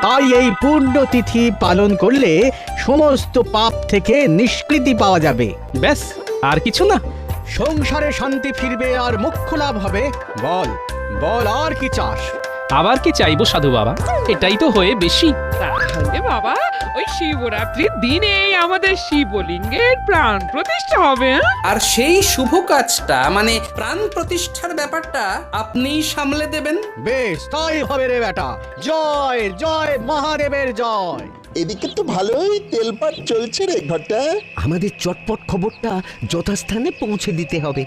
তাই এই পুণ্যতিথি পালন করলে সমস্ত পাপ থেকে নিষ্কৃতি পাওয়া যাবে। ব্যাস, আর কিছু না। সংসারে শান্তি ফিরবে আর মোক্ষ লাভ হবে। বল বল, আর কি চাস? আবার কি চাইবো সাধু বাবা, এটাই তো হয়ে বেশি। তাহলে বাবা ওই শিবরাত্রির দিনেই আমাদের শিবলিঙ্গের প্রাণ প্রতিষ্ঠা হবে। আর সেই শুভ কাজটা মানে প্রাণ প্রতিষ্ঠার ব্যাপারটা আপনিই সামলে দেবেন। বেশ, তাই হবে রে বেটা। জয় জয় মহাদেবের জয়। এদিকে তো ভালোই তেলপাট চলছে রে ঘটা। আমাদের চটপট খবরটা যথাস্থানে পৌঁছে দিতে হবে।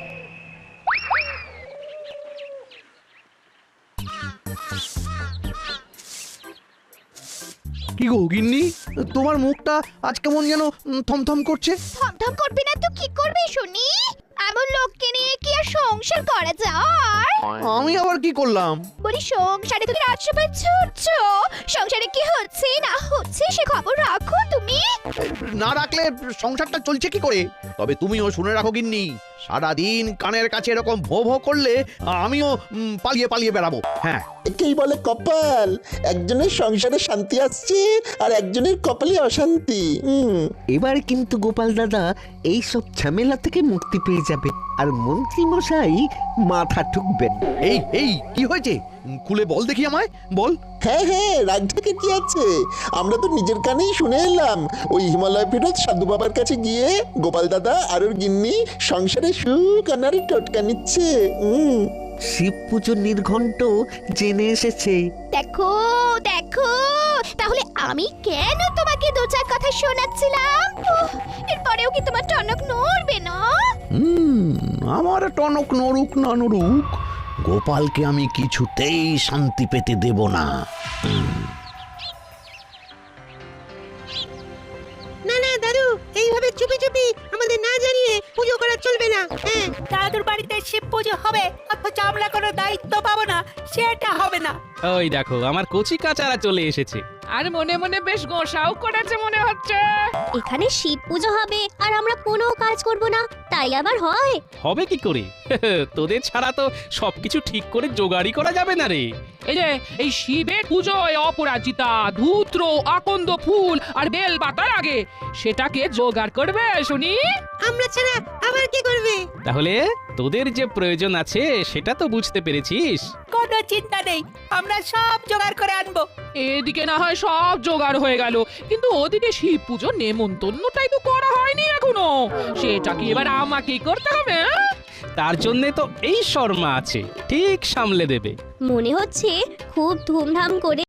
কি গো গিন্নি, তোমার মুখটা আজ কেমন যেন থমথম করছে। থমথম করবি না তো কি করবি শুনি? এমন লোককে নিয়ে কি আর সংসার করা যায়? আমি আবার কি করলাম? বলি সংসারে তুমি রাজসভায় ছুটছ, সংসারে কি হচ্ছে না হচ্ছে সে খবর রাখো তুমি। না রাখলে সংসারটা চলছে কি করে? তবে তুমিও শুনে রাখো গিন্নি, সারাদিন কানের কাছে এরকম ভো ভো করলে আমিও পালিয়ে পালিয়ে বেড়াবো। হ্যাঁ, একেই বলে কপাল। একজনের সংসারে শান্তি আসছে আর একজনের কপালে অশান্তি। এবার কিন্তু গোপাল দাদা এই সব ঝামেলা থেকে মুক্তি পেয়ে যাবে আর মন্ত্রী মশাই মাথা ঠুকবেন। এই এই কি হয়েছে? খুলে বল দেখি আমায়, বল। হ্যাঁ হ্যাঁ, রাগঢাকে কি আছে? আমরা তো নিজের কানেই শুনে এলাম ওই হিমালয় ফেরত সাধু বাবার কাছে গিয়ে গোপাল দাদা আর ওর গিন্নি সংসারে সুখ আনারে টোটকা নিচ্ছে। শিব পুজোর নির্ঘণ্ট জেনে এসেছে। দেখো দেখো, তাহলে আমি কেন তোমাকে দু চার কথা শোনাচ্ছিলাম? এরপরেও কি তোমার টনক নড়বে না? আমার টনক নড়ুক না নড়ুক, গোপালকে আমি কিছুতেই শান্তি পেতে দেব না। না না দাদু, এইভাবে চুপি চুপি আমাদের না জানিয়ে পুজো করা চলবে না। হ্যাঁ, দাদুর বাড়িতে শিব পুজো হবে অথচ আমরা কোনো দায়িত্ব পাবো না, সেটা হবে না। ওই দেখো আমার কচি কাচারা চলে এসেছে। আর মনে মনে বেশ গোসাও করেছে মনে হচ্ছে। এখানে শিব পুজো হবে আর আমরা কোনো কাজ করব না, তাই আবার হয়? হবে কি করে? তোদের ছাড়া তো সবকিছু ঠিক করে জোগাড়ই করা যাবে না রে। এই যে এই শিবের পুজোয় অপরাজিতা, ধূত্র, আকন্দ ফুল আর বেল পাতার আগে সেটাকে জোগাড় করবে শুনি। আমরা ছাড়া আবার কি করবে? তাহলে তোদের যে প্রয়োজন আছে সেটা তো বুঝতে পেরেছিস। কোনো চিন্তা নেই, আমরা সব জোগাড় করে আনবো। এদিকে না হয় সব জোগাড় হয়ে গেল, কিন্তু ওদিকে শিব পুজো নেমন্তন্নটাই তো করা হয়নি এখনো। সেটা কি এবার আমাকেই করতে হবে? তার জন্যে তো এই শর্মা আছে, ঠিক সামলে দেবে। মনে হচ্ছে খুব ধুমধাম করে